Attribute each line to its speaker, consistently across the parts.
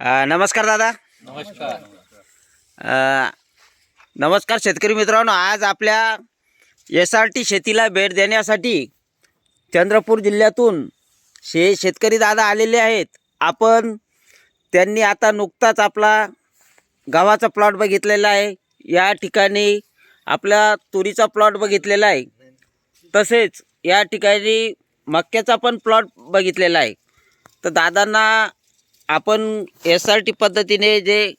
Speaker 1: नमस्कार दादा.
Speaker 2: नमस्कार.
Speaker 1: नमस्कार शेतकरी मित्रांनो. आज आपल्या SRT शेतीला भेट देण्यासाठी चंद्रपूर जिल्ह्यातून शेतकरी दादा आलेले आहेत. त्यांनी आता नुकताच आपला गव्हाचा प्लॉट बघितलेला आहे. या ठिकाणी आपला तुरीचा प्लॉट बघितलेला आहे. तसेच या ठिकाणी मक्याचा पण प्लॉट बघितलेला आहे. तर दादांना आपण SRT पद्धतीने जे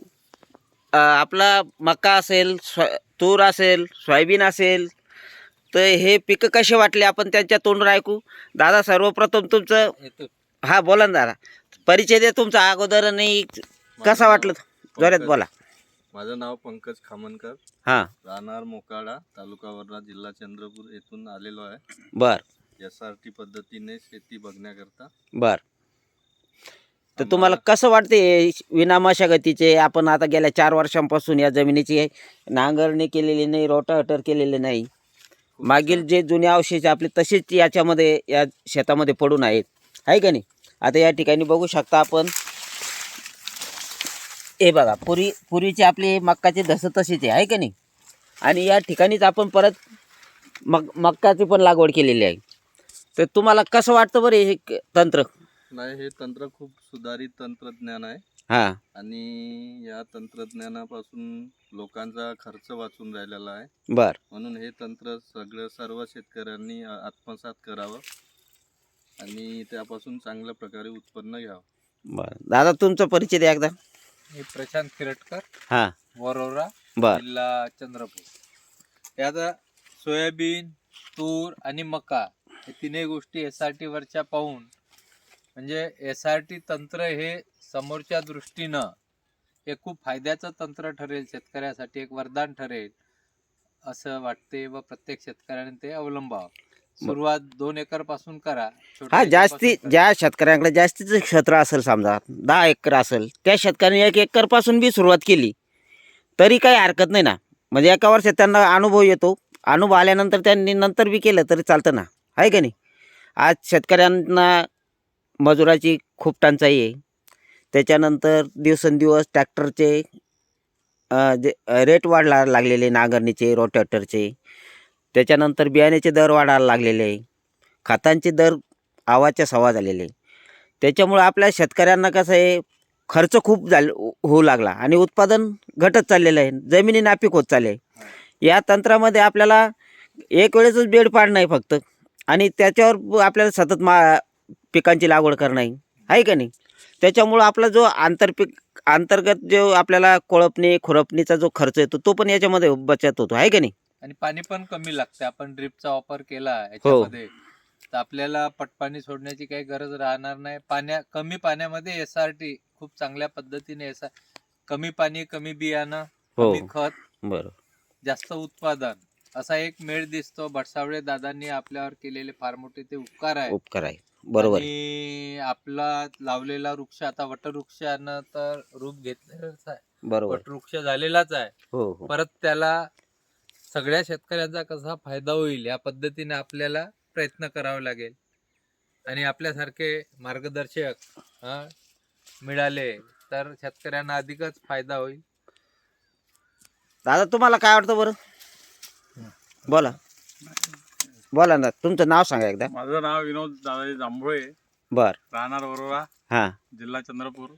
Speaker 1: आपला मका असेल, तूर असेल, सोयाबीन असेल, तर हे पिकं कसे वाटले आपण त्यांच्या तोंडून ऐकू. दादा सर्वप्रथम तुमचं बोला ना दादा, परिचय द्या तुमचा अगोदर आणि कसा वाटलं जोरात बोला.
Speaker 2: माझं नाव पंकज खामनकर. राहणार मोकाडा, तालुका वर्धा, जिल्हा चंद्रपूर येथून आलेलो आहे.
Speaker 1: बर.
Speaker 2: SRT पद्धतीने शेती बघण्याकरता.
Speaker 1: बर. तर तुम्हाला कसं वाटते विना मशागतीचे? आपण आता गेल्या 4 वर्षांपासून या जमिनीची नांगरणी केलेली नाही, रोटावेटर केलेले नाही. मागील जे जुने अवशेष आपले तसेच याच्यामध्ये या शेतामध्ये पडून आहेत, आहे का नाही. आता या ठिकाणी बघू शकता आपण, हे बघा पूर्वीचे आपले मक्काचे धस तसेच आहे का नाही. आणि या ठिकाणीच आपण परत मक्काची पण लागवड केलेली आहे. तर तुम्हाला कसं वाटतं बरं हे तंत्र?
Speaker 2: नाही, हे तंत्र खूप सुधारित तंत्रज्ञान आहे. आणि या तंत्रज्ञानापासून लोकांचा खर्च वाचून राहिलेला आहे.
Speaker 1: बर.
Speaker 2: म्हणून हे तंत्र सर्व शेतकऱ्यांनी आत्मसात करावं आणि त्यापासून चांगल्या प्रकारे उत्पन्न घ्यावं.
Speaker 1: बर. दादा तुमचा परिचय द्या एकदा.
Speaker 3: मी प्रशांत खिरटकर, वरोरा,
Speaker 1: बर.
Speaker 3: जिल्हा चंद्रपूर. यात सोयाबीन, तूर आणि मका हे तिन्ही गोष्टी SRT वरच्या पाहून, म्हणजे SRT तंत्र हे समोरच्या दृष्टीनं हे खूप फायद्याचं तंत्र ठरेल, शेतकऱ्यासाठी एक वरदान ठरेल असं वाटते व प्रत्येक शेतकऱ्याने ते अवलंबावं. सुरुवात 2 एकर पासून करा.
Speaker 1: ज्या शेतकऱ्यांकडे जास्तीचं क्षेत्र असेल, समजा 10 एकर असेल, त्या शेतकऱ्यांनी 1 एकर पासून बी सुरुवात केली तरी काही हरकत नाही ना. म्हणजे एका वर्षात त्यांना अनुभव येतो. अनुभव आल्यानंतर त्यांनी नंतर बी केलं तरी चालतं ना, आहे का नाही. आज शेतकऱ्यांना मजुराची खूप टंचाई आहे. त्याच्यानंतर दिवसेंदिवस ट्रॅक्टरचे जे रेट वाढायला लागलेले, नांगरणीचे, रोटावेटरचे. त्याच्यानंतर बियाण्याचे दर वाढायला लागलेले आहे. खतांचे दर आवाजच्या सवा झालेले. त्याच्यामुळे आपल्या शेतकऱ्यांना कसं आहे, खर्च खूप होऊ लागला आणि उत्पादन घटत चाललेलं आहे. जमिनी नापीक होत चालले. या तंत्रामध्ये आपल्याला एक वेळेसच बेड पाडणं आहे फक्त, आणि त्याच्यावर आपल्याला सतत पिकांची लागवड करणं आहे का नाही. त्याच्यामुळं आपला जो अंतर्गत जो आपल्याला कोळपणी खुरपणीचा जो खर्च येतो तो पण याच्यामध्ये बचत होतो, आहे का नाही.
Speaker 3: आणि पाणी पण कमी लागते. आपण ड्रिपचा वापर केला याच्यामध्ये तर आपल्याला पटपाणी सोडण्याची काही गरज राहणार नाही. कमी पाण्यामध्ये SRT खूप चांगल्या पद्धतीने कमी पाणी, कमी बियाणं, कमी खत,
Speaker 1: बरोबर,
Speaker 3: जास्त उत्पादन, असा एक मेळ दिसतो. भटसावळे दादांनी आपल्यावर केलेले फार मोठे ते उपकार आहे.
Speaker 1: बरोबर.
Speaker 3: आणि आपला लावलेला वृक्ष आता वटवृक्षानं तर रूप घेतलेलंच आहे.
Speaker 1: बरोबर.
Speaker 3: वटवृक्ष झालेलाच आहे. परत त्याला सगळ्या शेतकऱ्यांचा कसा फायदा होईल या पद्धतीने आपल्याला प्रयत्न करावे लागेल. आणि आपल्यासारखे मार्गदर्शक मिळाले तर शेतकऱ्यांना अधिकच फायदा होईल.
Speaker 1: दादा तुम्हाला काय वाटतं बरं? बोला ना, तुमचं नाव सांगा एकदा.
Speaker 4: माझं नाव विनोद दादाजी जांभुळे.
Speaker 1: बर.
Speaker 4: राहणार वरोरा, जिल्हा चंद्रपूर.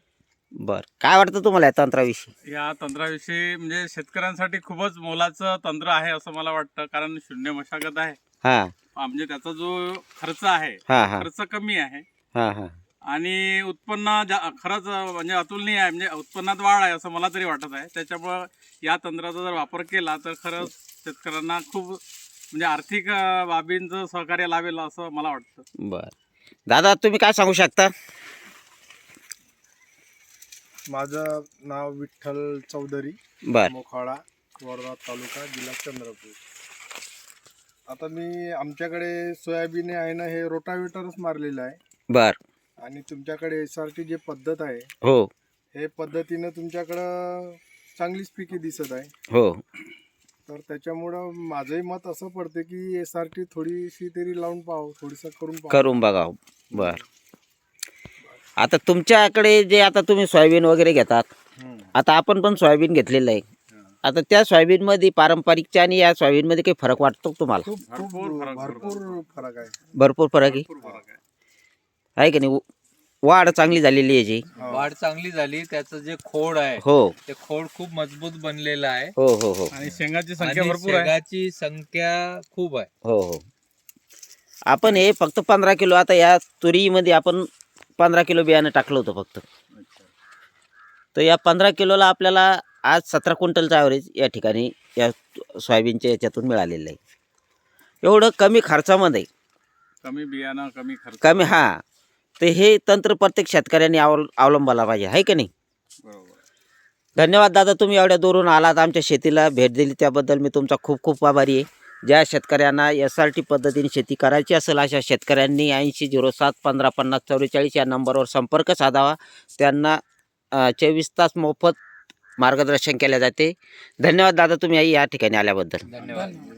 Speaker 1: बर. काय वाटतं तुम्हाला या तंत्राविषयी?
Speaker 4: या तंत्राविषयी म्हणजे शेतकऱ्यांसाठी खूपच मोलाचं तंत्र आहे असं मला वाटतं. कारण शून्य मशागत आहे. म्हणजे त्याचा जो खर्च आहे खर्च कमी आहे. आणि उत्पन्न खरंच म्हणजे अतुलनीय आहे. म्हणजे उत्पन्नात वाढ आहे असं मला तरी वाटत आहे. त्याच्यामुळं या तंत्राचा जर वापर केला तर खरंच शेतकऱ्यांना खूप म्हणजे आर्थिक बाबींचं सहकार्य लावेल असं मला वाटतं.
Speaker 1: बर. दादा तुम्ही काय सांगू शकता?
Speaker 5: माझं नाव विठ्ठल चौधरी,
Speaker 1: बर.
Speaker 5: मोखाडा, वर्धा तालुका, जिल्हा चंद्रपूर. आता आमच्याकडे सोयाबीन आहे ना, हे रोटावेटरच मारलेलं आहे.
Speaker 1: बर.
Speaker 5: आणि तुमच्याकडे SRT जे पद्धत आहे, हे पद्धतीनं तुमच्याकडं चांगलीच पिके दिसत आहे. तर त्याच्यामुळं माझंही मत असं पडते की SRT थोडीशी तरी लावून पाहावं, थोडीसं करून
Speaker 1: बघावं. बर. आता तुमच्याकडे जे आता तुम्ही सोयाबीन वगैरे घेतात, आता आपण पण सोयाबीन घेतलेलं आहे. आता त्या सोयाबीनमध्ये पारंपरिकच्या आणि या सोयाबीनमध्ये काही फरक वाटतो का तुम्हाला?
Speaker 5: खूप खूप भरपूर फरक आहे.
Speaker 1: भरपूर फरक आहे की नाही? वाढ चांगली झालेली आहे जी.
Speaker 3: वाढ चांगली झाली, त्याचं जे खोड आहे
Speaker 1: हो
Speaker 3: ते खोड खूप मजबूत बनलेलं आहे
Speaker 1: हो हो हो
Speaker 4: आणि शेंगाची संख्या
Speaker 3: आणि
Speaker 4: भरपूर आहे.
Speaker 3: शेंगाची संख्या खूप आहे.
Speaker 1: हो हो. आपण हे फक्त 15 किलो, आता या तुरीमध्ये आपण 15 किलो बियाणं टाकलं होतं फक्त. तर या 15 किलोला आपल्याला आज 17 क्विंटलचा ॲव्हरेज या ठिकाणी या सोयाबीनच्या याच्यातून मिळालेलं आहे. एवढं कमी खर्चामध्ये,
Speaker 4: कमी बियाणं, कमी खर्च.
Speaker 1: कमी हां. तर हे तंत्र प्रत्येक शेतकऱ्यांनी अवलंबायला पाहिजे, आहे का नाही?
Speaker 4: बरोबर.
Speaker 1: धन्यवाद दादा, तुम्ही एवढ्या दूरून आलात, आमच्या शेतीला भेट दिली त्याबद्दल मी तुमचा खूप खूप आभारी आहे. ज्या शेतकऱ्यांना SRT पद्धतीने शेती करायची असेल अशा शेतकऱ्यांनी 8007155044 या नंबरवर संपर्क साधावा. त्यांना 24 तास मोफत मार्गदर्शन केले जाते. धन्यवाद दादा, तुम्ही या ठिकाणी आल्याबद्दल.
Speaker 3: धन्यवाद.